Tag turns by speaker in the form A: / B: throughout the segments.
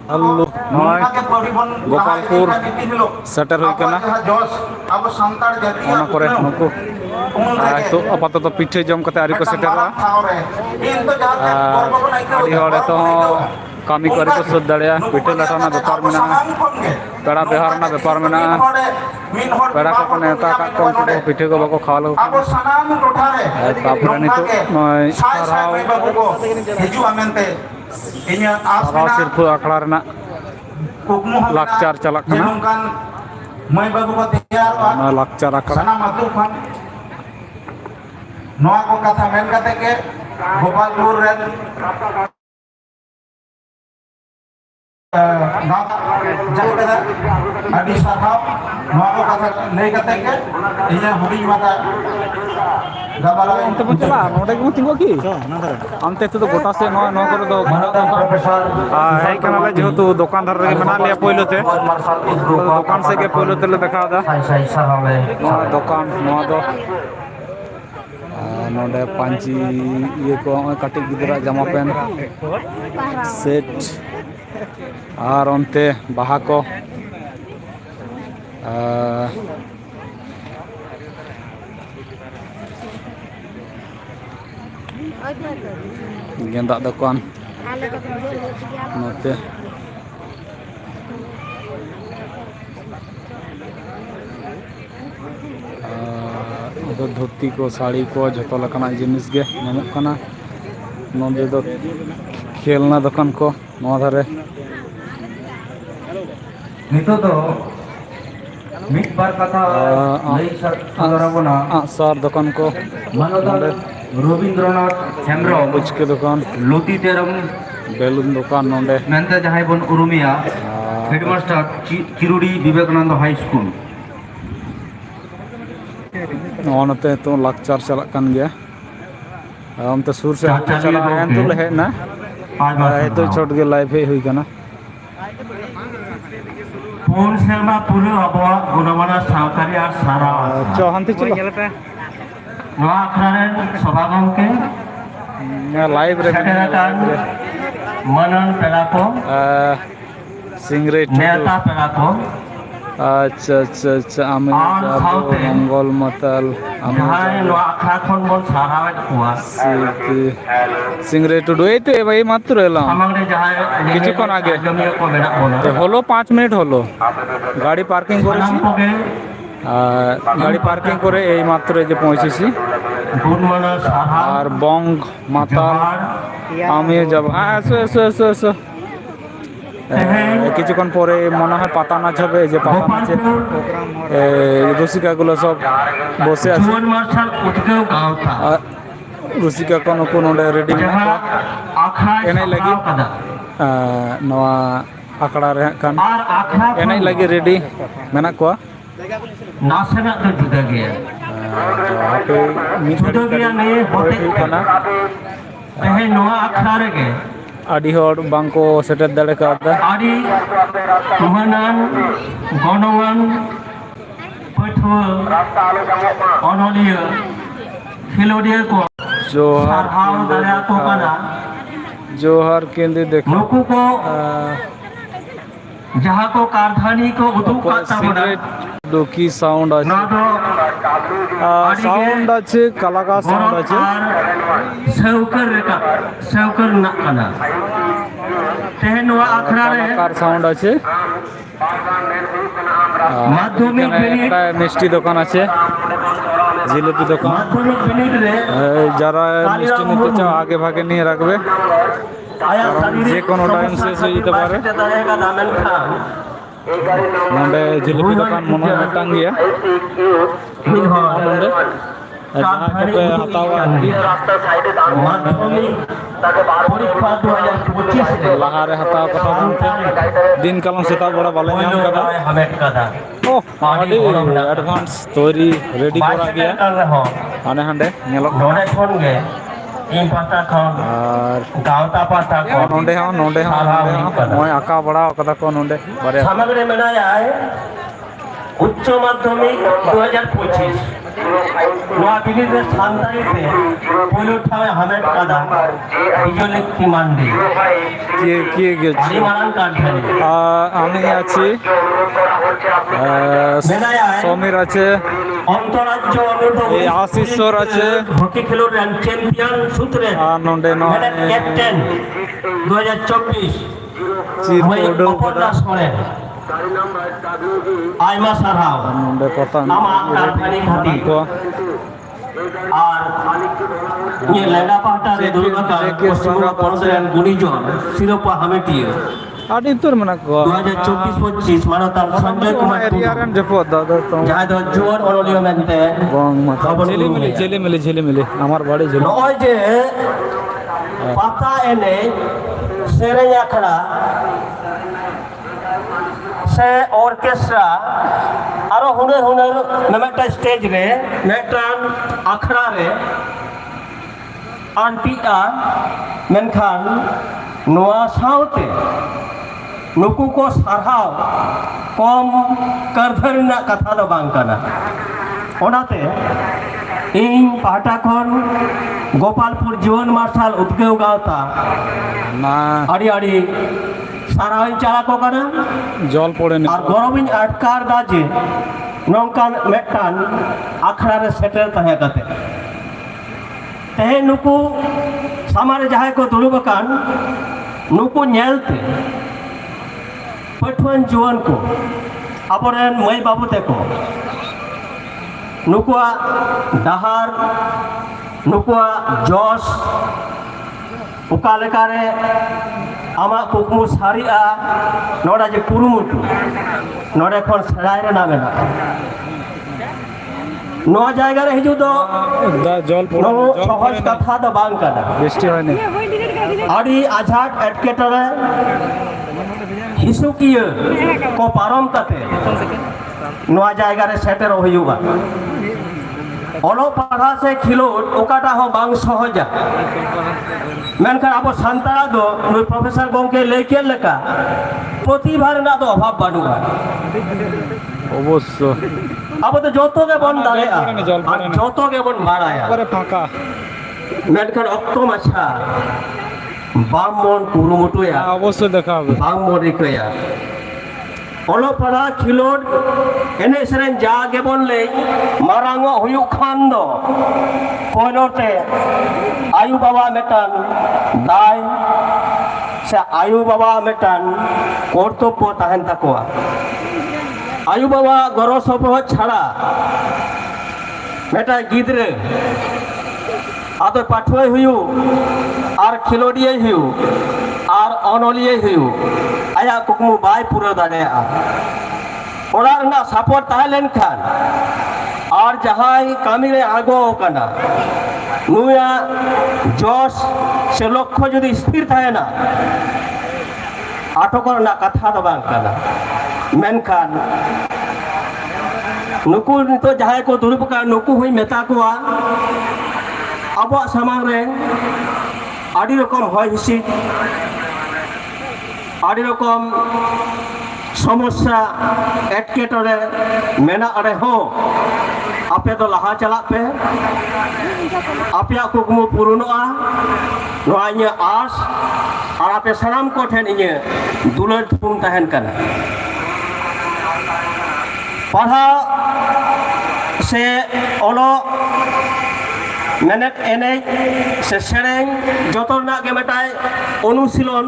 A: ᱟᱞᱩ ᱱᱚᱜᱼᱚᱭ ᱜᱳᱯᱟᱞᱯᱩᱨ ᱥᱮᱴᱮᱨ ᱦᱩᱭ ᱠᱟᱱᱟ ᱚᱱᱟ ᱠᱚᱨᱮ ᱱᱩᱠᱩ ᱱᱤᱛᱚᱜ ᱟᱯᱟᱛᱚᱛᱚ ᱯᱤᱴᱷᱟᱹ ᱡᱚᱢ ᱠᱟᱛᱮ ᱟᱹᱣᱨᱤ ᱠᱚ ᱥᱮᱴᱮᱨᱚᱜᱼᱟ ᱟᱨ ᱟᱹᱰᱤ ᱦᱚᱲ ᱱᱤᱛᱚᱜ ᱦᱚᱸ ᱠᱟᱹᱢᱤ ᱠᱚ ᱟᱹᱣᱨᱤ ᱠᱚ ᱥᱟᱹᱛ ᱫᱟᱲᱮᱭᱟᱜᱼᱟ ᱯᱤᱴᱷᱟᱹ ᱞᱟᱴᱷᱟ ᱨᱮᱱᱟᱜ ᱵᱮᱯᱟᱨ ᱢᱮᱱᱟᱜᱼᱟ ᱯᱮᱲᱟ ᱵᱮᱣᱦᱟᱨ ᱨᱮᱱᱟᱜ ᱵᱮᱯᱟᱨ ᱢᱮᱱᱟᱜᱼᱟ ᱯᱮᱲᱟ ᱠᱚᱠᱚ ᱱᱮᱣᱛᱟ ᱟᱠᱟᱫ ᱠᱚᱣᱟ ᱩᱱᱠᱩ ᱫᱚ ᱯᱤᱴᱷᱟᱹ ᱠᱚ ᱵᱟᱠᱚ ᱠᱷᱟᱣᱟ ᱞᱮᱠᱚ ᱠᱟᱱᱟ ᱛᱟᱯᱚᱨᱮ ᱱᱤᱛᱚᱜ ᱱᱚᱜᱼᱚᱭ ᱥᱟᱨᱦᱟᱣ ᱥᱤᱨᱯᱟᱹ ᱟᱠᱷᱲᱟ ᱨᱮᱱᱟᱜ ᱞᱟᱠᱪᱟᱨ ᱪᱟᱞᱟᱜ ᱠᱟᱱᱟ ᱱᱚᱣᱟ ᱞᱟᱠᱪᱟᱨ ᱟᱠᱷᱲᱟ
B: ᱱᱚᱣᱟ ᱠᱚ ᱠᱟᱛᱷᱟ ᱢᱮᱱ ᱠᱟᱛᱮ ᱜᱮ ᱜᱳᱯᱟᱞᱯᱩᱨ ᱨᱮᱱ ᱟᱹᱰᱤ ᱥᱟᱨᱦᱟᱣ ᱱᱚᱣᱟ ᱠᱚ ᱠᱟᱛᱷᱟ ᱞᱟᱹᱭ ᱠᱟᱛᱮ ᱜᱮ ᱤᱧᱟᱹᱜ ᱦᱩᱰᱤᱧ ᱢᱟᱪᱷᱟ ᱜᱟᱞᱢᱟᱨᱟᱣ
A: ᱚᱱᱛᱮ ᱵᱚᱱ ᱪᱟᱞᱟᱜᱼᱟ ᱱᱚᱰᱮ ᱜᱮᱵᱚᱱ ᱛᱤᱸᱜᱩᱜᱼᱟ ᱠᱤ ᱚᱱᱛᱮ ᱛᱮᱫᱚ ᱜᱚᱴᱟ ᱥᱮᱫ ᱱᱚᱣᱟ ᱠᱚᱨᱮ ᱫᱚ ᱦᱮᱡ ᱠᱟᱱᱟᱞᱮ ᱡᱮᱦᱮᱛु ᱫᱚᱠᱟᱱ ᱫᱷᱟᱨ ᱨᱮᱜᱮ ᱢᱮᱱᱟᱜ ᱞᱮᱭᱟ ᱯᱳᱭᱞᱳ ᱛᱮ ᱫᱚᱠᱟᱱ ᱥᱮᱫ ᱜᱮ ᱯᱳᱭᱞᱳ ᱛᱮᱞᱮ ᱫᱮᱠᱷᱟᱣᱫᱟ ᱱᱚᱣᱟ ᱫᱚᱠᱟᱱ ᱱᱚᱣᱟ ᱫᱚ ᱱᱚᱰᱮ ᱯᱟᱹᱧᱪᱤ ᱤᱭᱟᱹ ᱠᱚ ᱱᱚᱜᱼᱚᱭ ᱠᱟᱹᱴᱤᱡ ᱜᱤᱫᱽᱨᱟᱹᱣᱟᱜ ᱡᱟᱢᱟ ᱯᱮᱱᱴ ᱥᱮᱴ ᱟᱨ ᱚᱱᱛᱮ ᱵᱟᱦᱟ ᱠᱚ ᱜᱮᱸᱫᱟᱜ ᱫᱚᱠᱟᱱ ᱱᱚᱛᱮ ᱫᱷᱩᱛᱤ ᱠᱚ ᱥᱟᱹᱲᱤ ᱠᱚ ᱡᱷᱚᱛᱚ ᱞᱮᱠᱟᱱᱟᱜ ᱡᱤᱱᱤᱥ ᱜᱮ ᱧᱟᱢᱚᱜ ᱠᱟᱱᱟ ᱱᱚᱰᱮ ᱫᱚ ᱠᱷᱮᱞᱱᱟ ᱫᱚᱠᱟᱱ ᱠᱚ ᱱᱚᱣᱟ ᱫᱷᱟᱨᱮ
B: ᱱᱤᱛᱚᱜ ᱫᱚ ᱢᱤᱫ ᱵᱟᱨ ᱠᱟᱛᱷᱟ ᱞᱟᱹᱭ ᱥᱚᱫᱚᱨ ᱟᱵᱚᱱᱟ
A: ᱟᱸᱜᱼᱥᱟᱨ ᱫᱚᱠᱟᱱ ᱠᱚ
B: ᱢᱟᱱᱚᱛᱟᱱ
A: ᱱᱚᱰᱮ
B: ᱨᱚᱵᱤᱱᱫᱨᱚᱱᱟথ ᱦᱮᱢᱵᱨᱚᱢ
A: ᱯᱷᱩᱪᱠᱟᱹ ᱫᱚᱠᱟᱱ
B: ᱞᱩᱛᱤ ᱛᱮᱨᱚᱢ
A: ᱵᱮᱞᱩᱱ ᱫᱚᱠᱟᱱ ᱱᱚᱰᱮ
B: ᱢᱮᱱᱛᱮ ᱡᱟᱦᱟᱸᱭ ᱵᱚᱱ ᱩᱨᱩᱢᱮᱭᱟ ᱦᱮᱰᱢᱟᱥᱴᱟᱨ ᱪᱤᱨᱩᱰᱤ ᱵᱤᱵᱮᱠᱟᱱᱚᱱᱫᱚ ᱦᱟই ᱥᱠᱩᱞ
A: ᱱᱚᱜᱼᱚ ᱱᱚᱛᱮ ᱱᱤᱛᱚᱜ ᱞᱟᱠᱪᱟᱨ ᱪᱟᱞᱟᱜ ᱠᱟᱱ ᱜᱮᱭᱟ ᱚᱱᱛᱮ ᱥᱩᱨ ᱥᱮᱫ ᱟᱹᱣᱨᱤ ᱞᱮ
B: ᱪᱟᱪᱟᱞᱤᱭᱟᱹ
A: ᱪᱟᱞᱟᱜᱼᱟ
B: ᱜᱚᱢᱠᱮ
A: ᱱᱤᱛᱚᱜ ᱞᱮ ᱦᱮᱡ ᱮᱱᱟ
B: ᱟᱭᱢᱟ
A: ᱱᱤᱛᱚᱜ
B: ᱥᱟᱨᱦᱟᱣ
A: ᱪᱷᱚᱴ ᱜᱮ ᱞᱟᱭᱤᱵᱷ ᱦᱮᱡ ᱦᱩᱭ ᱟᱠᱟᱱᱟ
B: ᱯᱩᱱ ᱥᱮᱨᱢᱟ ᱯᱩᱨᱟᱹ ᱟᱵᱚᱣᱟᱜ ᱜᱩᱱᱚᱢᱟᱱᱟᱜ ᱥᱟᱶᱛᱟᱨᱤ ᱟᱨ ᱥᱟᱨᱦᱟᱣ ᱟᱠᱷᱲᱟ
A: ᱪᱚ ᱦᱟᱱᱛᱮ ᱪᱚ
B: ᱱᱚᱣᱟ ᱟᱠᱷᱲᱟ ᱨᱮᱱ ᱥᱚᱵᱷᱟ ᱜᱚᱢᱠᱮ
A: ᱞᱟᱭᱤᱵᱷ ᱨᱮ
B: ᱥᱮᱴᱮᱨ
A: ᱢᱤᱱᱟᱹᱧᱟ
B: ᱟᱠᱟᱱ
A: ᱞᱟᱭᱤᱵᱷ ᱨᱮ
B: ᱢᱟᱹᱱᱟᱱ ᱯᱮᱲᱟ ᱠᱚ
A: ᱥᱤᱝᱨᱟᱹᱭ ᱴᱩᱰᱩ
B: ᱱᱮᱣᱛᱟ ᱯᱮᱲᱟ ᱠᱚ
A: ᱟᱪᱪᱷᱟ ᱟᱪᱪᱷᱟ ᱟᱪᱪᱷᱟ ᱟᱢᱮ
B: ᱟᱨ
A: ᱡᱟᱵᱚ
B: ᱥᱟᱶᱛᱮ
A: ᱢᱚᱝᱜᱚᱞ ᱢᱟᱛᱟᱞ ᱟᱢᱮ
B: ᱡᱟᱦᱟᱸᱭ
A: ᱡᱟᱵᱚ
B: ᱱᱚᱣᱟ আখড়া ᱠᱷᱚᱱ বন সারাওয়েদ কোয়া
A: सिंगरे टुडू এই তো এই মাত্র এলাম
B: সামনে যাহাই
A: কিছুক্ষণ আগে
B: জমিয়ে কো মেনা বনা
A: হলো 5 মিনিট হলো গাড়ি পার্কিং করেছি
B: সালাম কোগে
A: আর গাড়ি পার্কিং করে এই মাত্র এই যে পৌঁছেছি
B: গুণমানা সাহা
A: আর বং মাতাল আমিও যাব এসো এসো এসো এসো কিছুক্ষণ পরে মনে হয় পাতা নাচ হবে এই যে পাতা নাচের রসিকাগুলো সব বসে আছে
B: জুয়ান মার্শাল উদ্গেও গাওতা
A: রসিকা ko ᱱᱩᱠᱩ ᱱᱚᱰᱮ ᱨᱮᱰᱤ ᱢᱮᱱᱟᱜ ᱠᱚᱣᱟ ᱮᱱᱮᱡ ᱞᱟᱹᱜᱤᱫ ᱱᱚᱣᱟ ᱟᱠᱷᱲᱟ ᱨᱮ ᱦᱟᱸᱜ ᱠᱷᱟᱱ
B: আর আখড়া
A: ᱮᱱᱮᱡ ᱞᱟᱹᱜᱤᱫ রেডি ᱢᱮᱱᱟᱜ ᱠᱚᱣᱟ
B: নাসেনাᱜ ᱫᱚ জুদা গᱮᱭᱟ
A: ᱦᱟᱯᱮ ᱢᱤᱫ
B: জুদᱟ ᱜᱮᱭᱟ ᱱᱤᱭᱟᱹ
A: ᱦᱚᱭ
B: ᱦᱚᱛᱮᱡ
A: ᱦᱩᱭᱩᱜ
B: ᱛᱮ
A: ᱠᱟᱱᱟ
B: ᱛᱮᱦᱮᱧ ᱱᱚᱣᱟ ᱟᱠᱷᱲᱟ ᱨᱮᱜᱮ
A: ᱟᱹᱰᱤ ᱦᱚᱲ ᱵᱟᱝᱠᱚ ᱥᱮᱴᱮᱨ ᱫᱟᱲᱮ ᱠᱟᱣᱫᱟ
B: ᱟᱹᱰᱤ ᱢᱟᱹᱱᱟᱱ ᱜᱚᱱᱚᱝᱟᱱ ᱯᱟᱹᱴᱷᱩᱣᱟᱹ ᱚᱱᱚᱞᱤᱭᱟᱹ ᱠᱷᱮᱞᱳᱰᱤᱭᱟᱹ ᱠᱚ
A: जोहार
B: ᱥᱟᱨᱦᱟᱣ ᱫᱟᱲᱮᱭᱟᱠᱚ ᱠᱟᱱᱟ
A: जोहार केंद्र देखो
B: ᱱᱩᱠᱩ ᱠᱚ ᱡᱟᱦᱟᱸ ᱠᱚ ᱠᱟᱨᱫᱷᱟᱹᱱᱤ ᱠᱚ ᱩᱫᱩᱜ ᱠᱟᱜ ᱛᱟᱵᱚᱱᱟ
A: सिगरेट डोकी साउंड আছে
B: ᱱᱚᱣᱟ ᱫᱚ
A: সাউন্ড আছে কালাকা সাউন্ড আছে
B: আর ᱥᱟᱹᱣᱠᱟᱹ ᱨᱮᱱᱟᱜ ᱠᱟᱱᱟ ᱛᱮᱦᱮᱧ ᱱᱚᱣᱟ ᱟᱠᱷᱲᱟ ᱨᱮ
A: কালাকার সাউন্ড আছে
B: মাধ্যমিক
A: এখানে
B: বিনিয়োগ
A: একটা মিষ্টি দোকান আছে জিলিপি দোকান
B: মাধ্যমিক বিনিয়োগ রে
A: যারা মিষ্টি নিতে চাও আগে ভাগে নিয়ে রাখবে কারণ যে কোনো টাইম শেষ হয়ে যেতে পারে ᱱᱚᱰᱮ ᱡᱤᱞᱤᱯᱤ ᱫᱚᱠᱟᱱ ᱢᱚᱱᱮ ᱦᱚᱭ ᱢᱤᱫᱴᱟᱝ ᱜᱮᱭᱟ ᱱᱚᱰᱮ ᱡᱟᱦᱟᱸ ᱠᱚᱯᱮ ᱦᱟᱛᱟᱣᱟ ᱟᱨᱠᱤ ᱞᱟᱦᱟᱨᱮ ᱦᱟᱛᱟᱣ ᱠᱟᱛᱷᱟ ᱵᱚᱱ ᱫᱤᱱ ᱠᱟᱞᱚᱢ ᱥᱮᱛᱟᱜ ᱵᱮᱲᱟ ᱵᱟᱞᱮ ᱧᱟᱢ ᱠᱟᱫᱟ ᱟᱹᱰᱤ ᱮᱰᱵᱷᱟᱱᱥ ᱛᱚᱭরি রেডি করা গিয়া ᱦᱟᱱᱮ ᱦᱟᱸᱰᱮ ᱧᱮᱞᱚᱜ ᱠᱟᱱᱟ
B: ᱤᱧ ᱯᱟᱦᱴᱟ ᱠᱷᱚᱱ
A: ᱟᱨ
B: ᱜᱟᱶᱛᱟ ᱯᱟᱦᱴᱟ ᱠᱷᱚᱱ
A: ᱱᱚᱰᱮ ᱦᱚᱸ ᱱᱚᱜᱼᱚᱭ ᱟᱸᱠᱟᱣ ᱵᱟᱲᱟ ᱠᱟᱫᱟ ᱠᱚ ᱱᱚᱰᱮ ᱵᱟᱨᱭᱟ
B: সামগ্রী মেলায় উচ্চ মাধ্যমিক 2025
C: ᱱᱚᱣᱟ ᱵᱤᱱᱤᱰ ᱨᱮ ᱥᱟᱱᱛᱟᱲᱤ ᱛᱮ ᱯᱳᱭᱞᱳ ᱴᱷᱟᱶᱮ ᱦᱟᱢᱮᱴ ᱠᱟᱫᱟ বিজয়লক্ষ্মী মান্ডি।
A: কে গেছে?
C: আদি মারান কাঠধারী
A: আমি আছি, সমীর আছে,
C: অন্তরাজ্য অনুরোধ
A: এই আশিশ্বর আছে,
C: হকি খেলোয়াড় চ্যাম্পিয়ন সূত্রে
A: আর নন্ডে নয়
C: ক্যাপ্টেন 2024
A: চিরকুট
C: অপর্ণা সরেন। আইমা সারহাও
A: নন্ডে পতা
C: nama Karthani Khati আর ये लैंगा पाटा रे दुर्गाकार পশ্চিমবঙ্গ পঞ্চায়েত গুণীজন শিরোপা হামেটিয়ে
A: আদি তোর মনে কো
C: 2024-25 মানতান সঞ্জয় কুমার
A: এরিয়ারেন জেপো দাদা তো
C: যাই দ জোর অনলিও মেনতে
A: বং মাথা ঝেলে মিলে আমার বাড়ি ঝেলে
C: নয় যে পাতা এনে সেরেñ আখড়া से ऑर्केस्ट्रा आरो हुनर हुनर मेटा स्टेज रे मेटान आखड़ा रे आंटिया मेनखान नोआ साउते नुकु को सारहाव कम करधरना कथा दो बांग काना ओनाते इन पाटा खन गोपालपुर जीवन मार्शल उद्गेव गावता
A: না
C: आड़ी आड़ी साराई चाला को कना
A: জল পড়ে নি
C: और गौरविन अटकार दाजे नौकान मेटान आखड़ा रे सेटल तहे कते तहे नुकु सामारे जहां को दुरुबकान नुकु नेलते पठवन जुवन को अपरेन मई बाबू तेको नुकुआ डाहार नुकुआ जॉस उका लेकारे आमा कुकमु सारिया नोडा जे कुरुमुटु नोडे खन सराय रे नामे ना नो জায়গা রে হিজু তো
A: জল পড়ে
C: নো সহজ কথা তো বাং কানা
A: বৃষ্টি হয় না
C: আড়ি আঝাট এটকেটরে হিসুকিয়ে কো পারম কাতে নো জায়গা রে সেটের হইউবা অলো পাড়া সে খিলোট ওকাটা হ বাং সহজা মেনখান আবো সান্তারা দো নই প্রফেসর গমকে লেকে লেকা প্রতিভা না তো অভাব বানুবা
A: অবশ্য
C: আবো তো যতকে বন দাঁড়িয়া আর যতকে বন মারায়া
A: পরে ফাঁকা
C: মেনখান অক্কম আচ্ছা বামন কুরুমুটুয়া
A: অবশ্যই দেখা হবে
C: বামন রিকয়া অলো পাড়া খিলোট এনে সেরেন জাগে বললে মারাঙ্গ হুয়ু খান দো পয়লোতে আয়ু বাবা মেটান দায় সে আয়ু বাবা মেটান কর্তব্য তাহেন তাকোয়া আয়ু বাবা গর সপহ ছাড়া মেটা গিদরে আদর পাঠুয়ে হুয়ু আর খিলোডিয়ে হুয়ু আর অনলিয়ে হুয়ু আয়া কুকমু বাই পুরো দাঁড়িয়া ওরা না সাপোর্ট তাহলেন খান আর যাহাই কামিরে আগো কানা নুয়া জশ সে লক্ষ্য যদি স্থির থাকে না আটকর না কথা তো বাং কানা মেনখান নুকু তো যাহাই কো দুর্বকা নুকু হই মেতা কোয়া আবো সামাং রে আদি রকম হয় হিসি আদি রকম সমস্যা এটকেটরে মেনা আরে হো আপে তো লাহা চালা পে আপয়া কুকমু পুরুনোa নোয়া আস আর আপে সালাম কোঠেন ইয়ে দুলর থুম তাহেন কানা পড়া সে অলো মেনেট এনে সে সেরেং যত না গেমেটায় অনুশীলন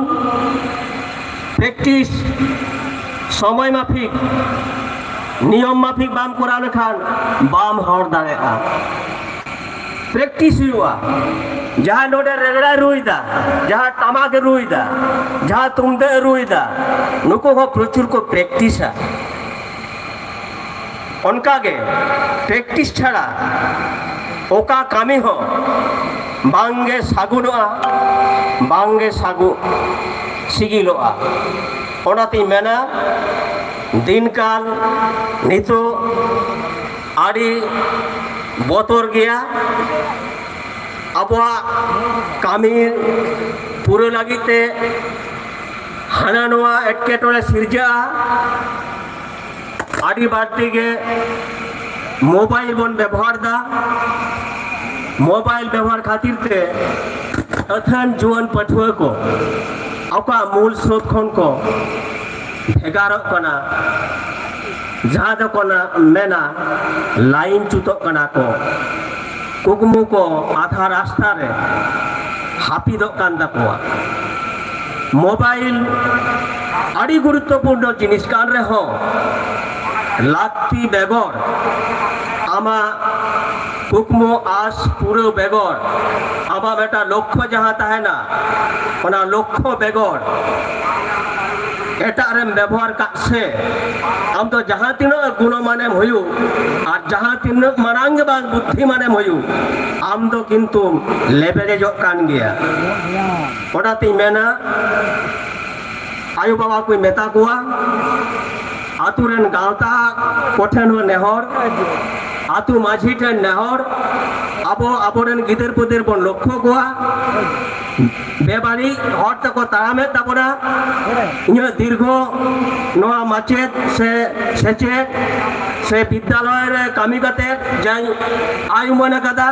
C: প্র্যাকটিস সময় মাফিক নিয়ম মাফিক বাম করানো খান বাম হর দাঁড়েগা প্র্যাকটিস हुआ जहाँ नोडे रेगड़ा रुईदा जहाँ टमाके रुईदा जहाँ तुमदे रुईदा नुको हो प्रचुर को प्र्যাকটিস है उनका गे प्र्যাকটিস छाड़ा ओका कामी हो बांगे सागुनोआ बांगे सागु सिगिलोआ ओनाती मेना दिन काल नितो आड़ी बोतर गया आबोआ कामी पूरे लगीते हाना नोआ एटकेटोरे सिरजा आड़ी बाड़ती गे मोबाइल बन व्यवहार दा मोबाइल व्यवहार खातिर ते अथन जुआन पठुआ को अका मूल स्रोत खन को भेगार कना जहाँ दो कना मेना लाइन चुतो कना को कुकमु को आधा रास्ता रे हापिदो कान ताकोआ मोबाइल आड़ी गुरुत्वपूर्ण जिनिस कान रे हो लाक्ति बेगर आमा कुकमु आस पूरे बेगर आमा बेटा लक्ष्य जहाँ तहना ओना लक्ष्य बेगर एटारेम व्यवहार से आम तो जहाँ तीन गुणमानेम हुयु और जहाँ तीन मारांग बांग बुद्धि मानेम हुयु आम तो किंतु लेबेलेजो कान गया ओटाती मेना आयु बाबा कोई मेता कुआ आतुरेन गावता कोठेन हो नेहर आतु माझी ठेन नेहर आबो आबोरेन गिदर पुदर बन लक्ष्य कुआ बेबारी हर तक तारामे ताबोना इन दीर्घ नोआ माचेत से सेचेत से विद्यालय रे कामी कते जाय आयु मन कदा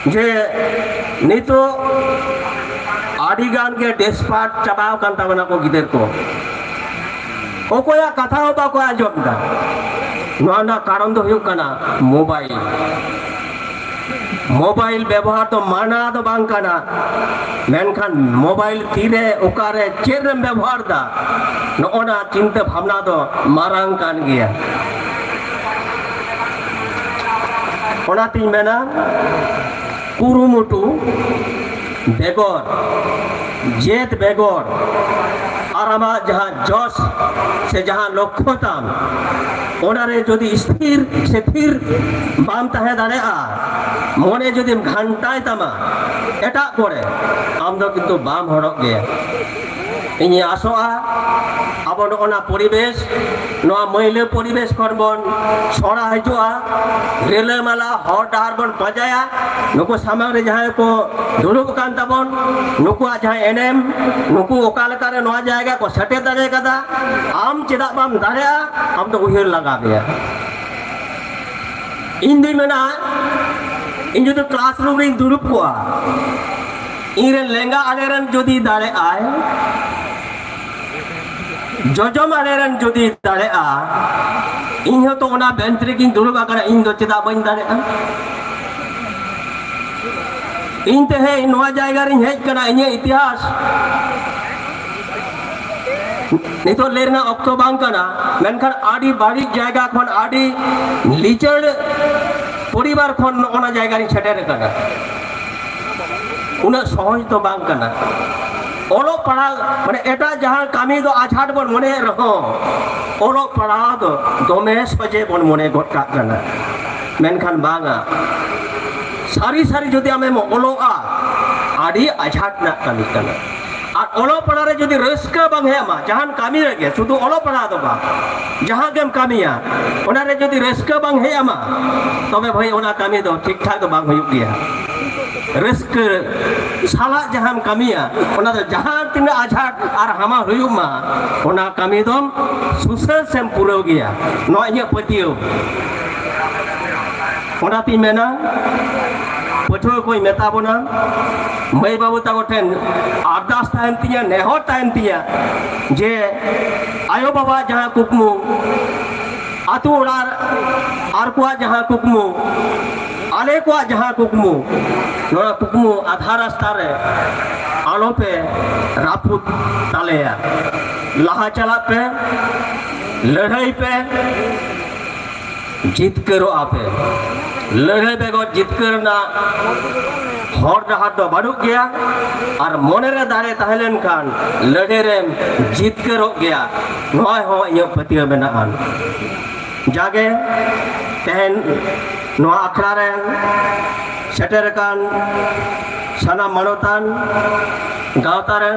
C: जे नितो आड़ी गान के डेस्पाट चबाव कान ताबना को गिदर को ओकोया कथा हो बा को आजम दा नोआ ना कारण दो हुयु कना मोबाइल मोबाइल व्यवहार तो माना तो बांग काना मेनखान मोबाइल तीरे ओकारे चेरम व्यवहार दा नोना चिंता भावना तो मारांग कान गया ओनाती मेना कुरुमुटु बेगर जेत बेगर और आमा जहाँ जस से जहाँ लक्ष्य ताम ओनारे जदि स्थिर से स्थिर बाम तहे दाड़ेआ मने जदि घंटाय तामा एटा करे आम दो किन्तु बाम हरक गया इनी आसोआ अब नोना परिवेश नोआ मैले परिवेश करबन सड़ा हजोआ रेले माला हर डार बन पजाया नुकु सामने रे जहां को दुलुब कान ताबन नुकु जहां एनएम नुकु ओका लेकारे नोआ जायगा को सटे दाड़े कदा आम चेदा बाम दाड़ेआ आम तो उहिर लगा गया इन दी मेना इन जो क्लासरूम रे दुलुब कोआ इरे लेंगा आलेरन जदि दाड़े आए जजम आलेरन जदि दाड़े आ इन तो ओना बेंच रे किन दुलुब आकरा इन दो चेदा बन दाड़े आ इन ते हे नोआ जायगा रे हेज कना इन इतिहास नितो लेरना ऑक्टो बांग कना मेनखान आडी बाड़ी जायगा खन आडी लिचड़ परिवार खन ओना जायगा रे छटेर कना उना सहज तो बांग कना ओलो पढ़ा माने एटा जहां कामी दो आछाट बन मने रहो ओलो पढ़ा दो दोमे सजे बन मने गट का कना मेनखान बांगा सारी सारी जदि आमे ओलोआ आडी आछाट ना कामी कना और ओलो पढ़ा रे जदि रस्का बांग हेमा जहां कामी रे शुधु ओलो पढ़ा दो बा जहां गेम कामिया ओना रे जदि रस्का बांग हेमा तबे भाई ओना कामी दो ठीक ठाक दो बांग हुयु गया रस्क साला जहां कामिया ओना दो जहां तिन आझाट और हमा हुयु मा ओना कामी दो सुसर सेम पुरो गया नो इया पतियो ओना ती मेना पठो कोई मेता बोना मई बाबू ताको ठेन अरदास ताहन तिया नेहर ताहन तिया जे आयो बाबा जहां कुकमु आतु ओड़ार आर को जहां कुकमु आले को जहां कुकमु नोरा कुकमु आधा रास्ता रे आलो पे रापुत तालेया लहा चला पे लड़ाई पे जीत करो आपे लड़ाई बेगो जीत करना हर डहार दो बाड़ू गया और मने रे दाड़े तहलेन खान लड़े रे जीत करो गया नय हो इया पतिया मेनान जागे तहन नोआ अखड़ा रे सेटर कान साना मानोतान गावता रे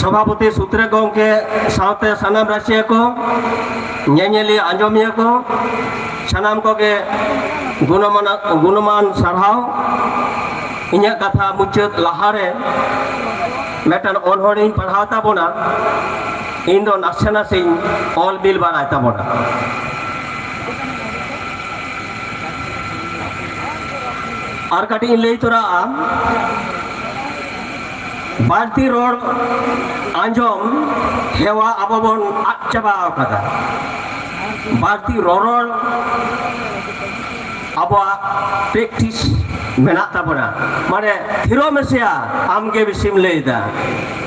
C: सभापति सूत्रे गोंके सावते सानाम राशिया को ñeñeli आंजमिया को सानाम को के गुणमान सारहाव इन्या कथा मुचाद लहारे मेटन ऑनहोरिंग पढ़ाव ताबोना इन दो नासे नासे ऑल बिल बाराय ताबोना और कटी लई तोरा बाड़ती रोड आंजम हेवा अब बन आद चाबा कदा बाड़ती रोड अब प्रेक्टिस मेना ताबना माने थिरो मेसिया आमगे बिसिम लेदा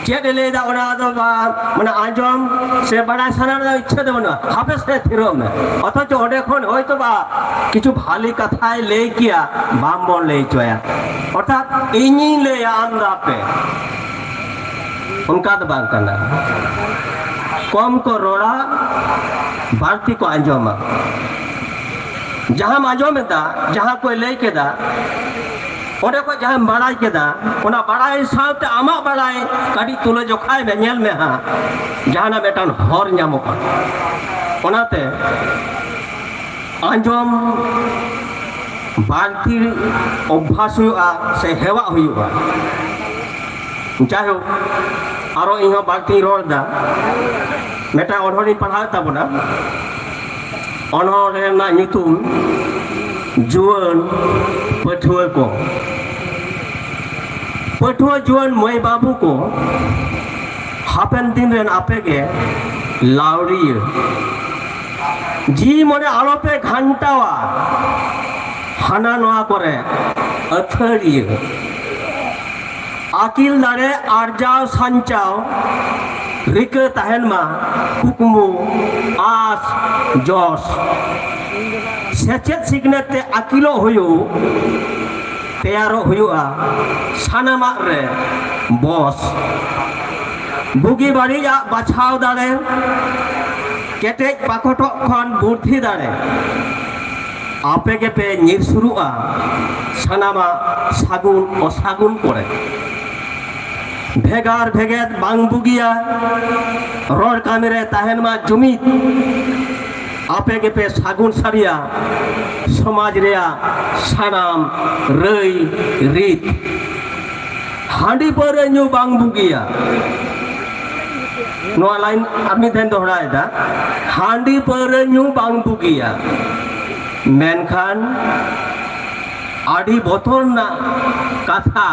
C: चेद लेदा ओना दो माने आंजम से बड़ा साना इच्छा दे बना हाफे से थिरो में অথচ ওডে কোন হয়তো বা কিছু ভালো কথাই লেই কিয়া বামবন লেই চয়া অর্থাৎ ইনি লে আমরা पे उनका तो बात करना कम को रोड़ा भारती को अंजोमा जहाँ माजो में था जहाँ कोई ले के दा और को जहाँ बड़ाई के दा उन्हें बड़ाई साथ आमा बड़ाई कड़ी तुले जो खाए में नेल में हाँ जहाँ ना बेटा हर न्यामो का उन्हें अंजोम भारती अभ्यास हुआ से हेवा हुआ जाहो आरो इहो बाकी रोड दा मेटा अनहरी पढ़ा ताबना अनहर ना नितुम जुवन पठुआ को पठुआ जुवन मई बाबू को हापेन दिन रेन आपे के लाउरी जी मने आलो पे घंटावा हाना नोआ करे अथरी आकिल दारे आर्जाव सांचाव रिके तहन मा कुकमु आस जोश सेचेत सिग्नेते आकिलो हुयो तैयारो हुयोआ सानामा रे बॉस बुगी बाड़ीया बाछाव दारे केटेज पाकोटो खन बुद्धि दारे आपे के पे निर शुरुआ सानामा सागुन असागुन करे भेगार भेगेत बांग बुगिया रोड कामेरे तहन मा जुमित आपे के पे सागुन सारिया समाज रेया सानाम रई रीत हांडी पर न्यू बांग बुगिया नो लाइन आमी देन दोहराए दा हांडी पर न्यू बांग बुगिया मेनखान आड़ी बोतल ना कथा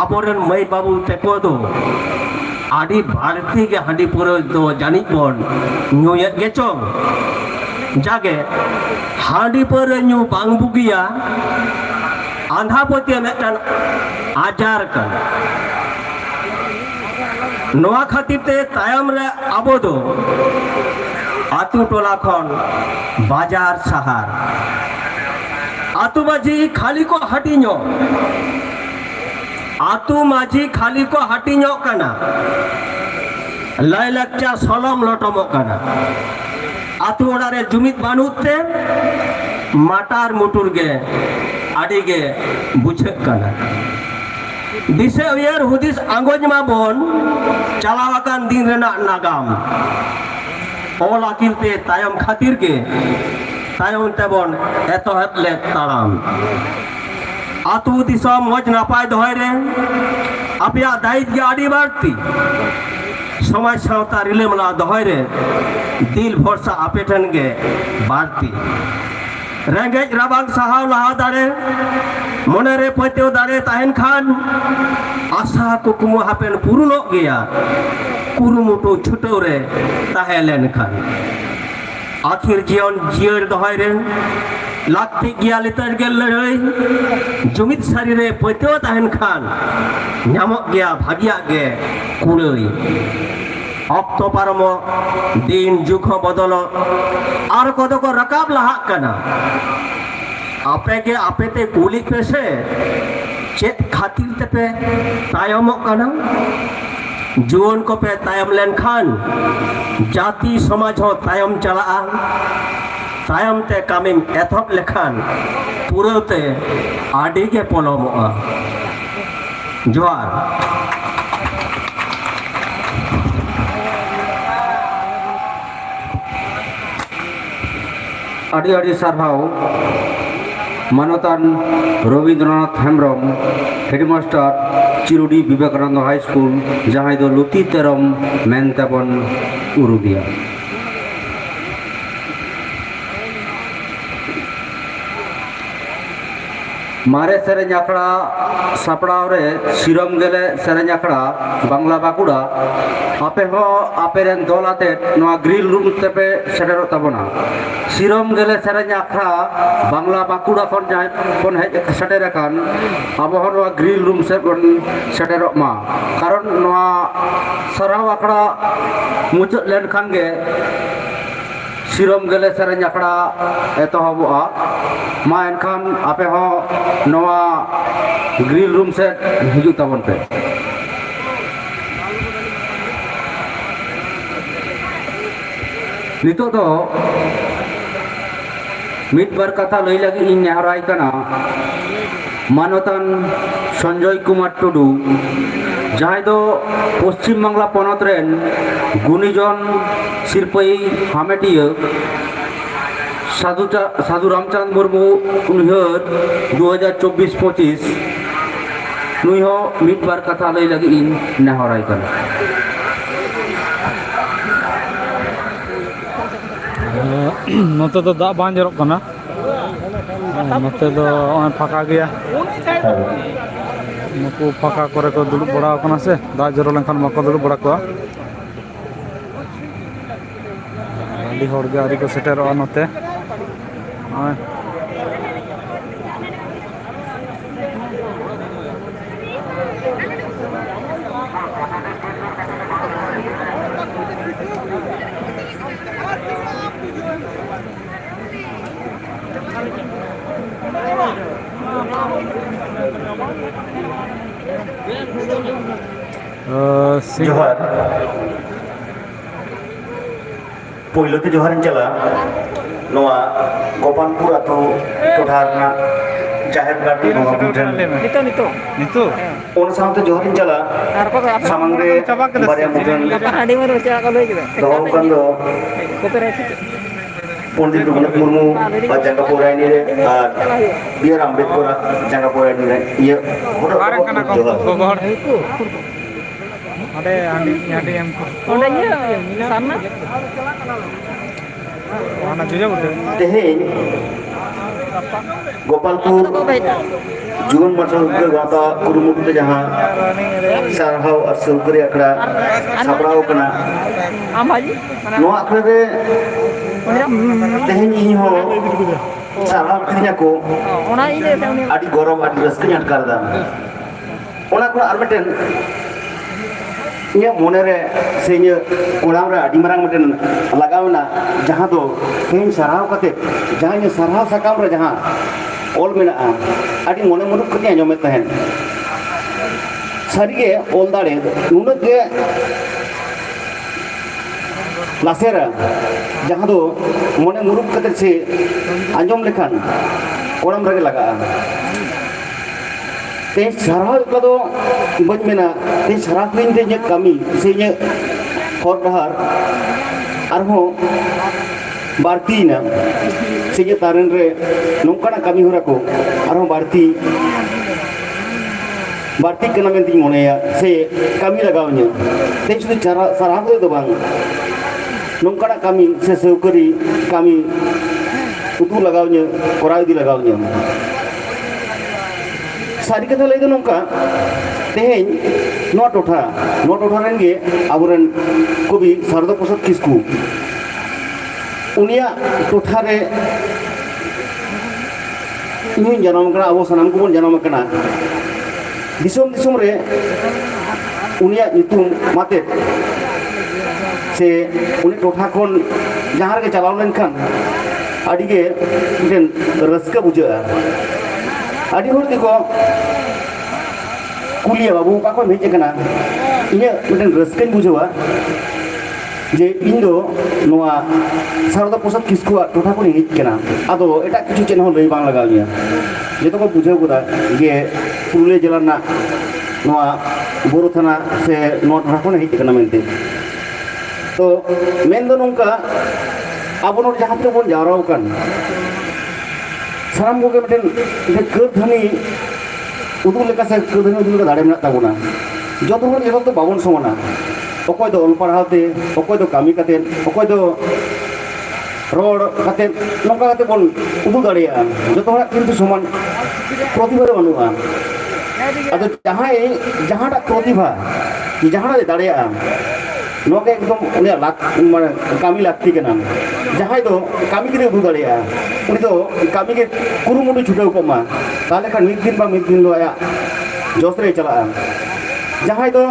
C: आबोरन मई बाबू तेको दो आड़ी भारती के हांडी पुरो दो जानी बोन न्यू ये चोंग जागे हांडी पर न्यू बांग बुगिया आंधा पोते मेटन आजार कर नोआ खातिर ते तायम रे आबो दो आतु टोला खन बाजार शहर आतु माझी खाली को हटिनो आतु माझी खाली को हटिनो कना लाई लक्चा सलम लटमो कना आतु ओडारे जुमित बानुते माटार मुटुर गे आड़ी गे बुझे कना दिसे उयर हुदिस आंगोज मा बोन चलावाकान दिन रेना नागाम ओला किलते तायम खातिर के तायम तेबन एतो हतले ताराम आतु दिसम मज नापाय दहय रे आपिया दायित्व गे आड़ी बाड़ती समाज सावता रिलेमला दहय रे दिल भरसा आपे ठन गे बाड़ती रेंगेज राबांग साहाव लहा दाड़े मने रे पतेव दाड़े ताहेन खान आशा कुकुमु हापेन पुरुनो गया कुरुमुटु छुटो रे ताहेलेन खान आखिर जीवन जियर दहय रे लागती गया लेतर गे लड़ाई जुमित सारी रे पतेव ताहेन खान न्यामक गया भागिया गे कुड़ई अक्तो पारमो दिन जुग बदल और कदो को रकाब लहा कना आपे के आपेते कुली पेसे चेत खातिर तेपे तायमो कना जुवन को पे तायम लेन खान जाति समाज हो तायम चला तायम ते कामिम एथप लेखान पुरते आडी के पोलमो जोहार
D: आड़ी आड़ी सारभाव मानतान Rabindranath Hembram headmaster Chirudi Vivekananda high school जहां दो लुती तेरम मेनतेबन उरुबिया मारे सेरेंज आखड़ा सापड़ाव रे सिरम गेले सेरेंज आखड़ा बांग्ला बाकुड़ा आपे हो आपे रेन दल आते नोआ ग्रिल रूम तेपे सेटेरो ताबोना सिरम गेले सेरेंज आखड़ा बांग्ला बाकुड़ा खन जाय कोन हेज सेटेर कान आबो हो नोआ ग्रिल रूम से कोन सेटेरो मा कारण नोआ सराव आखड़ा मुचाद लेन खान गे सिरम गेले सेरेंज आखड़ा एतहबोआ मा एनखान आपे हो नोआ ग्रिल रूम से हिजु ताबन पे नितो तो मिट बार कथा लई लगी इन नेहराय कना मानवतान संजय कुमार टुडू जहां दो पश्चिम बांगला पनत रेन गुणीजन सिरपई हामेटिया साधु रामचंद्र मुर्मू उनहर 2024-25 नुई हो मिट बार कथा लई लगी इन नेहराय कना
A: नोते तो दाग बां जरक कना नोते तो फाका गया नुकु फाका करे को दुड़ुब बड़ा कना से दाग जरो लेनखान मको दुड़ुब बड़ा को आदि हर गे आदि को सेटेरो नोते
E: जोहार पहले तो जोहार चला नोआ गोपालपुर आतो टोठारना जाहिर गाड़ी नोआ बुझन नितो उन सामते जोहार चला सामंगरे बारे मुझन दोहर कंदो पंडित रघुनाथ मुर्मू जंगा पोरायनी रे बियर अम्बेडकर जंगा पोरायनी रे ये जोहार
A: अरे आंडी आंडी एम को सामना आना जुजा बोलते
E: तेहें गोपालपुर जुगन मर्चल के गाता कुरुमुक्त जहां सारहाव और सौकरी अखड़ा सापड़ाव कना नो अखड़े रे तेहें ही हो सारहाव किन्या को आदि गरम आदि रस्के अटकार दा ओना को आरमेटन इन्हें मोने रे से इन्हें कोड़ाम रे आदि मरांग मटन लगावना जहां तो तेहें सारहाव कते जहां इन्हें सारहाव सकाम रे जहां ऑल मेना आदि मोने मुरुक कते आंजोमे तहेन सारी के ऑल दाड़े नुनक के लासेरा जहां तो मोने मुरुक कते से आंजोम लेखान कोड़ाम रे लगा ते सारहाव कदो बज मेना ते सारा दिन ते जे कमी से जे हर डहार आरहो बारती ना से जे तारन रे नोंकाना कमी होरा को आरहो बारती कना मेंती मोनेया से कमी लगावnya ते सुदु सारहाव दो बांग नोंकाना कमी से सौकरी कमी उतु लगावnya कोराय दी लगावnya सारी कथा लई दो नोंका तेहें नो टोठा रेन गे आबोरेन कवि शारदा प्रसाद किस्कू उनिया टोठा रे इन्हीं जन्म कना अब सानाम को बन जन्म कना दिसोम दिसोम रे उनिया नितुम माते से उनी टोठा खन जहां रे चलाव लेनखान आदि गे मिटन रस्का बुझा आदि हर को कुलिया बाबू का को भेजे कना इने मिटन रस्का बुझवा जे इन दो नोआ शारदा प्रसाद किस्कू टोठा को हिज कना आदो एटा किछु चेन हो लई बांग लगाविया जेतो को बुझाव कोदा जे पुरुलिया जिला ना नोआ बोरो थाना से नो टोठा को हिज कना मेनते तो मेन दो नोंका आबो जहां ते बन जाराव कान साराम को मिटन कर्धनी उदू लेका से कर्धनी उदू लेका दाड़े मेना ताबोना जतो हर एतो तो बाबन समाना अकय दो अल पढ़ाते अकय दो कामी काते अकय दो रोड काते नोका काते बन उदू दाड़ेया जतो हर किंतु समान प्रतिभा ᱫᱚ ᱵᱟᱹᱱᱩᱜᱼᱟ ᱟᱫᱚ ᱡᱟᱦᱟᱸᱴᱟᱜ ᱯᱨᱚᱛᱤभᱟ ᱡᱟᱦᱟᱸᱴᱟᱜ ᱫᱟᱲᱮᱭᱟᱜᱼᱟ ᱱᱚᱣᱟ ᱜᱮ ᱮᱠᱫᱚᱢ ᱩᱱᱤᱭᱟᱜ ᱢᱟᱱᱮ ᱠᱟᱹᱢᱤ ᱞᱟᱹᱠᱛᱤ ᱠᱟᱱᱟ ᱡᱟᱦᱟᱸᱭ ᱫᱚ ᱠᱟᱹᱢᱤ ᱜᱮ ᱩᱫᱩᱜ ᱫᱟᱲᱮᱭᱟᱜᱼᱟ ᱩᱱᱤ ᱫᱚ ᱠᱟᱹᱢᱤ ᱜᱮ ᱠᱩᱨᱩᱢᱩᱴᱩ ᱪᱷᱩᱴᱟᱹᱣ ᱠᱚᱜ ᱢᱟ ᱛᱟᱦᱚᱞᱮ ᱠᱷᱟᱱ ᱢᱤᱫ ᱫᱤᱱ ᱵᱟ ᱢᱤᱫ ᱫᱤᱱ ᱫᱚ ᱟᱭᱟᱜ ᱡᱚᱥ ᱨᱮ ᱪᱟᱞᱟᱜᱼᱟ ᱡᱟᱦᱟᱸᱭ ᱫᱚ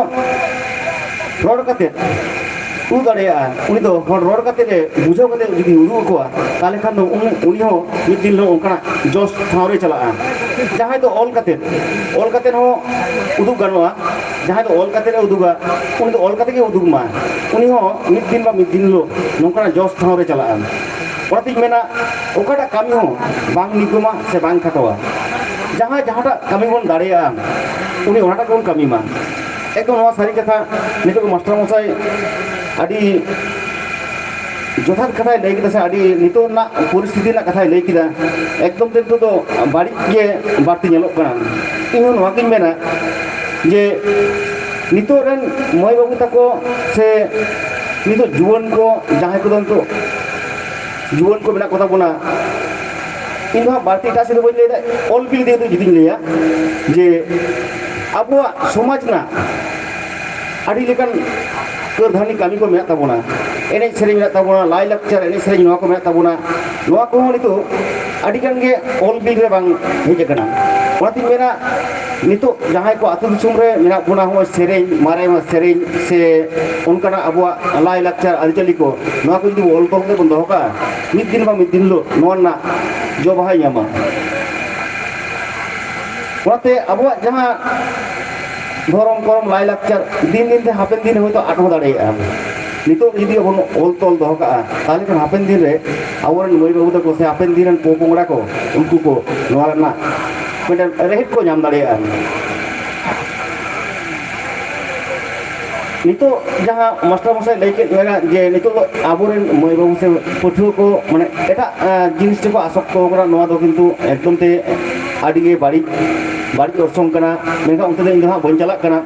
E: ᱨᱚᱲ ᱠᱟᱛᱮ उदू दाड़ा उनी दो रोड काते बुझाव काते जुदी उदू अकोआ ताले खान दो उनी हो मिद दिन लो ओंका जस ठाव रे चला जहां तो ऑल काते हो उदू गानोआ जहां तो ऑल काते उदूगा उनी तो ऑल काते के उदूग मा उनी हो मिद दिन लो नोंका जस ठाव रे चला ओनाते मेना ओकाटा कामी हो बांग निगमा से बांग खाटोआ जहां कामी बन दाड़ा उनी ओनाटा कोन कामी मा एकदम सारी कथा नितो मास्टर मशाई अभी जथात कथा लई किदा से अभी नितो ना परिस्थिति ना कथा लई किदा एकदम तेतो तो बाड़ी के बाड़ती नेलोग कना इन नोवा किन मेना जे नितो रन मय बाबू तको से नितो जुवन को जहां को दन तो जुवन को बिना कथा बोना इन बाड़ती का से बोल ले ऑल बिल दे तो जिदिन लिया जे अबुआ समाज ना अड़ी लेकिन करधानी कामी को मेना ताबोना एने सेरें मेना ताबोना लाई लाक्चर एने सेरें नोआ को मेना ताबोना नोआ को नितो अड़ी गान गे ऑल बिल रे बांग हेज कना ओनाती मेना नितो जहां को आतु दिसुम रे मेना बोना हो सेरें मारे मा सेरें से उनकाना अबुआ लाई लाक्चर आरिचली को नोआ को जुदी ऑल तोल के बंद होका मिद दिन लो नोआ ना जो बहाय यामा ओनाते अबुआ जहां धरम करम लाई लाक्चर दिन दिन ते हापेन दिन होतो आटो दाड़ेया नितो यदि अपन ऑल तोल दो का ताले खान हापेन दिन रे आवरन मई बाबू तको से हापेन दिन पोपोंगड़ा को उनको को नोआ ना मिटन रेहित को नाम दाड़ेया नितो जहां मास्टर मशाई लैके मेना जे नितो आवरन मई बाबू से पठुआ को माने एटा जिनिस को आसक्त होकरा नोआ दो किंतु एकदम ते आडिगे बाड़ी बाड़ी अर्सों कना मेगा उनते इन हाँ बन चला कना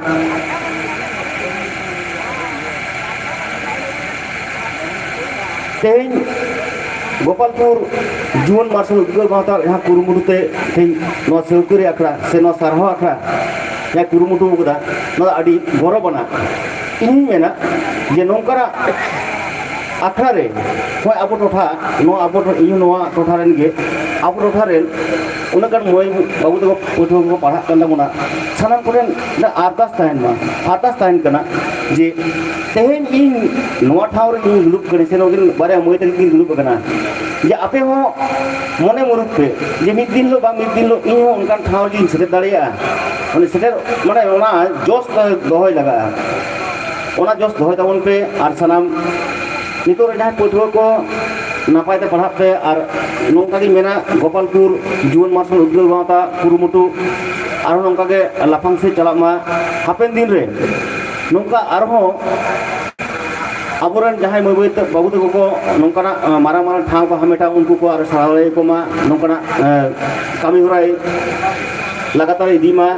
E: तेज गोपालपुर जुवन मार्शल उद्योग गाँव यहाँ कुरुमुटुते तेज नवा सेवकरी आखड़ा से नवा सारहा आखड़ा यहाँ कुरुमुटु कदा नवा अड़ी गौरवना इन मेना जे नौकरा आखड़ा रे कोई अब टोठा नो अब इन नवा टोठा रेन गे अब टोठा रेन उनका मई बाबू तक पठुआ को पढ़ा करना सामान को आरदास तहन कना जे तेहन इन नवा ठाव रे इन दुलुप कने से नोगिन बारे मई तक इन दुलुप कना जे आपे हो मने मुरुक पे जे मिद दिन लो इन हो उनका ठाव जी सेटे दाड़िया माने सेटे माने ओना जोश दोहय लगा ओना जोश दोहय ताबन पे आर सनाम नितो रे जहां पठुआ को नापाय ते पढ़ा पे और नौका की मेना गोपालपुर जुवन मार्शल उद्योग गाँवता कुरुमुटु और नौका के लाफांग से चला मा हापेन दिन रे नौका और अबोरन जहां मई बाबू तक को नौकाना मारा ठाव को हमेटा उनको को और साड़े को मा नौकाना कामी होराय लगातार इदी मा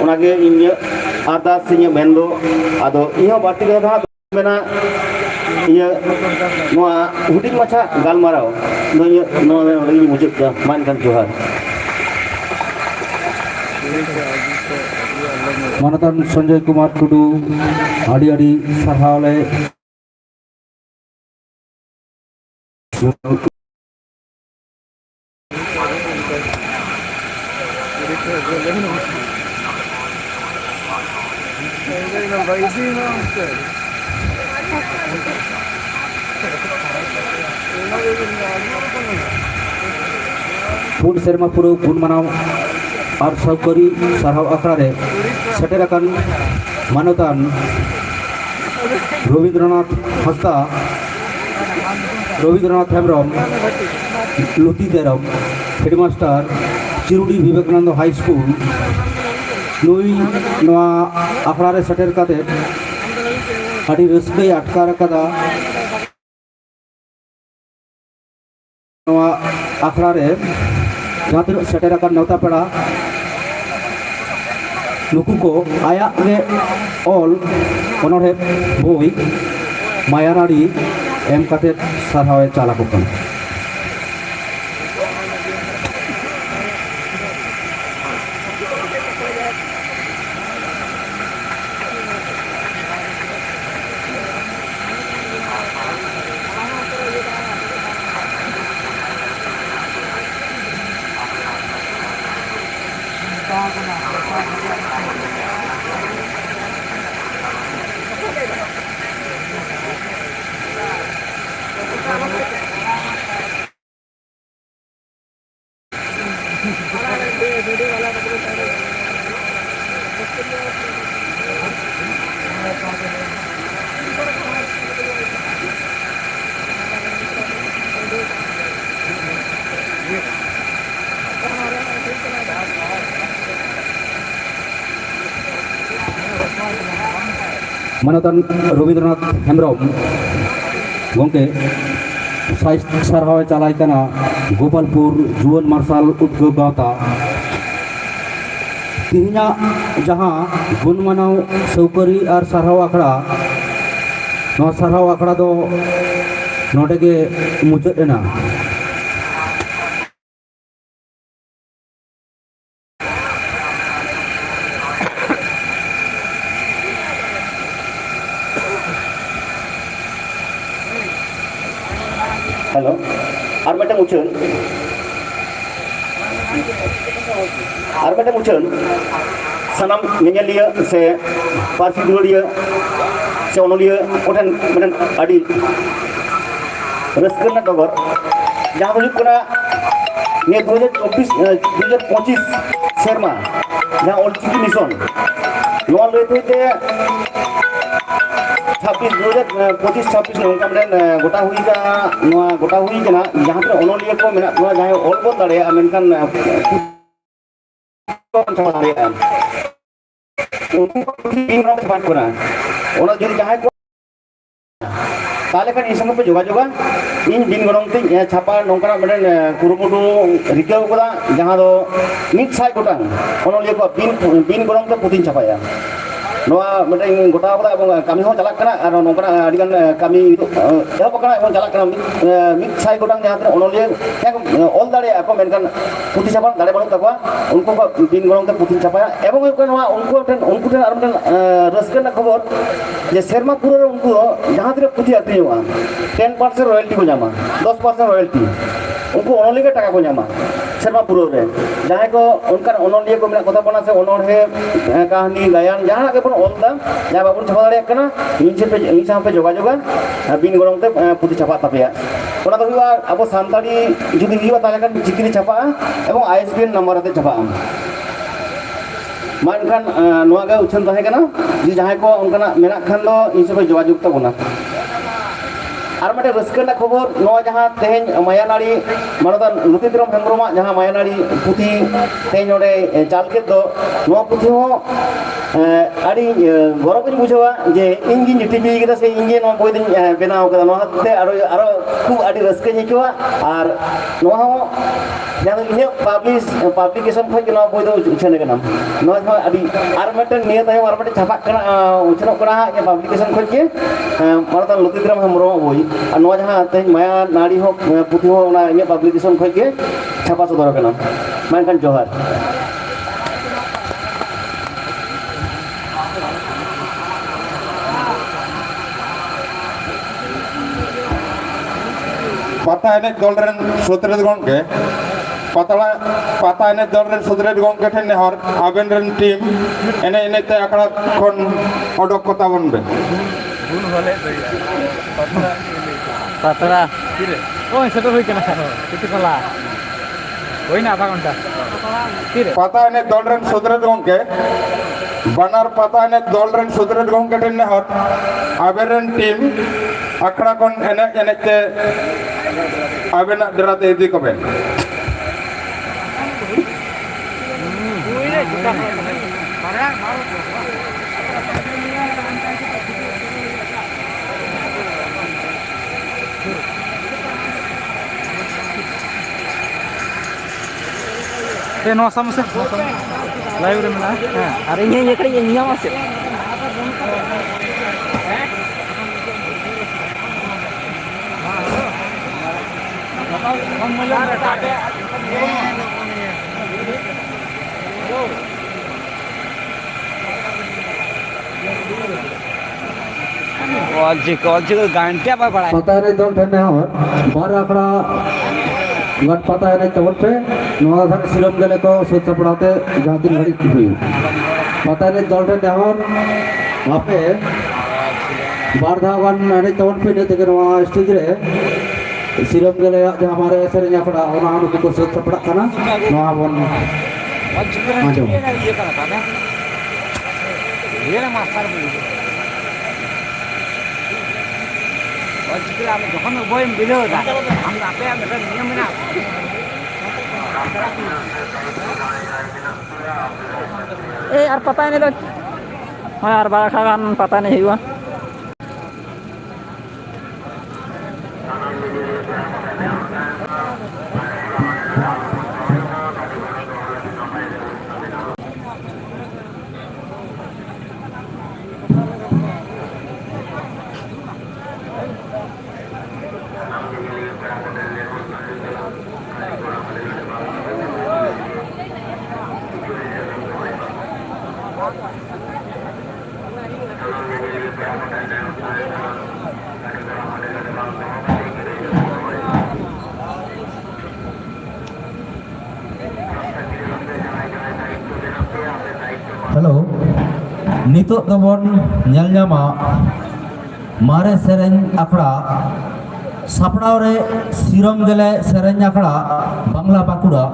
E: ओनागे इन आरदास से मेनदो आदो इहो बाटी को धा मेना ये नोआ हुडिंग माछा गालमाराव नो ये नो लगी मुझे मान kan जोहार
D: मानतान संजय कुमार टुडू आड़ी आड़ी सरहावले पुन सेरमा पुरो गुण मानाव और सबकरी सरहाव आखड़ा रे सेटेराकान मानतान रवींद्रनाथ हंसदा रवींद्रनाथ हेम्ब्रम लुती देरम headmaster Chirudi Vivekananda high school नुई नवा आखड़ा रे सेटेर काते आड़ी रस्के अटकार कदा नवा आखड़ा रे जहाँ तीन सेटेर नेवता पेड़ा नुकू को आया ऑल अनोढ़े बई मायानाड़ी एम काते सारहावे चाला को मानतान रवींद्रनाथ हेम्ब्रम गंके सारहाव चालाय कना गोपालपुर जुवन मार्शल उद्योग गावता तिहिना जहाँ गुणमानाव सौकरी और सारहाव आखड़ा सारहाव आखड़ा दो नोडे के मुचाद एना
E: हेलो और मेटे मुचन सनम नेलिया से पार्टी दुलिया से ओनलिया ओठन मेटन अड़ी रस्कना डगर जहाँ हुई कना ने 2025 शर्मा जहाँ ऑलचिकी मिशन नॉन लेते 26 नौका गोटा हुई जहाँ पे ओनलिया को जहाँ ऑल बन दाड़े मेनखान जहाँ को ताले खान संगे पे जोगाजोगा इन दिन गरम ते छापा नौका कुरुमुटु रिका जहाँ दो 100 गोटां ओनलिया को बिन गरम ते पुतिन छापाया गोटा कमी चलना कमी एहब चलना 100 गोटां जहाँ ओनलिया ऑल दाड़े मेनखान पुथि छापा दाड़े बनू तक उनको बिन गरम ते पुथि छापाया एवं उनको रस्क खबर जे सेरमा पुरा उनको जहाँ तीन पुथि आक्रियोगा 10% रॉयल्टी को जामा 10% रॉयल्टी उनको ओनलिया टाका को जामा सेरमा पुरा जहाँ को उनका ओनलिया को मेरा कथा बना से ओनहे कहानी गायन जहाँ के बन ऑलदा जहाँ बाबू छापा दाड़े कना इन साथ पे जोगाजोगा बिन गरम ते पुथि छापा तपेया अब सानताड़ी जुदी हुआ ताले खान चिकिरी छापा एवं ISBN नंबर आते छापा मानखान उछन तहे कना जी जहाँ को उनका मेना खान दो इन सब जोगाजोग तबना और मेटे रस्कना खबर जहाँ तेज मायानाड़ी मानतान लुतिद्रम हेम्ब्रम जहाँ मायानाड़ी पुथि तेज नोडे चाल के दो पुथि अड़ी गौरव बुझावा जे इन टीवी से इन बई बनाव खूब अड़ी रस्क आइकवा और जहाँ पब्लिकेशन खज बई दो उछन और मेटन निये तायम और मेटे छापा उछनों पब्लिकेशन खज मानतान लुतिद्रम हेम्ब्रम बई और जहाँ तेज माया नाड़ी पुथि इन पब्लिकेशन खज छापा सदर मेनखान जोहार
B: पाता एने दल सुतरेज गंके पाता एने दल सुतरेज गंके ठेन नेहर आबेन टीम एने एनेते आखड़ा खन अडक कथा बनबे
A: पातरा ओय सेटल होई केना किति कला होई ना आधा घंटा
B: पाता एने दल सुतरेज गंके बानार पाता एने दल सुतरेज गंके ठेन नेहर आबेन टीम आखड़ा खन एने एनेते आबेना डेराते इदी कबेन
A: नो समस्या लाइव रे मेना अरे ये कड़ी ये मासे कॉलची गांठ्या पाय पड़ा
D: पता है दल ठने और बार आखड़ा गट पता है चवल पे नवा धन सिरम गले को सोच पड़ाते जहाँ दिन घड़ी हुई पता है दल ठने और आपे बार धावन मैंने चवल पे नहीं देखे नवा स्टेज रे सिरम गले जो हमारे सेरेंज आखड़ा और हम उनको सोच पड़ा करना नवा बन आजो ये ना मास्टर যখন বই বিলো আমরা আপে আমরা নিয়ম না এই আর পাতা নেই আর বারা খাগান পাতা নেই হুয়া Halo, nitok dobon nyal nyama mare sereng akra sapnao re sirom gele sereng akra Bangla Bakura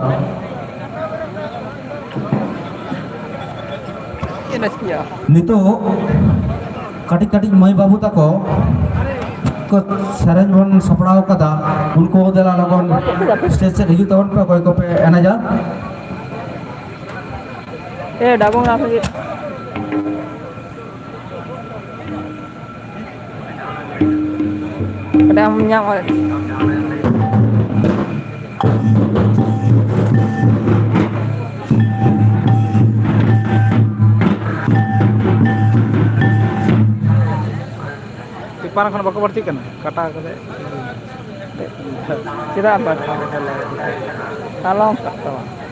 D: nitok katik-katik mai babu tako ko sereng bon sapnao kada unko dela lagon stage se hiju tabon pe koy ko pe enaja
F: dabong na lagi. Ada yang menyangkut.
A: Parang kan bako berarti kan kata kata
F: Tidak apa. Kalau tak tahu.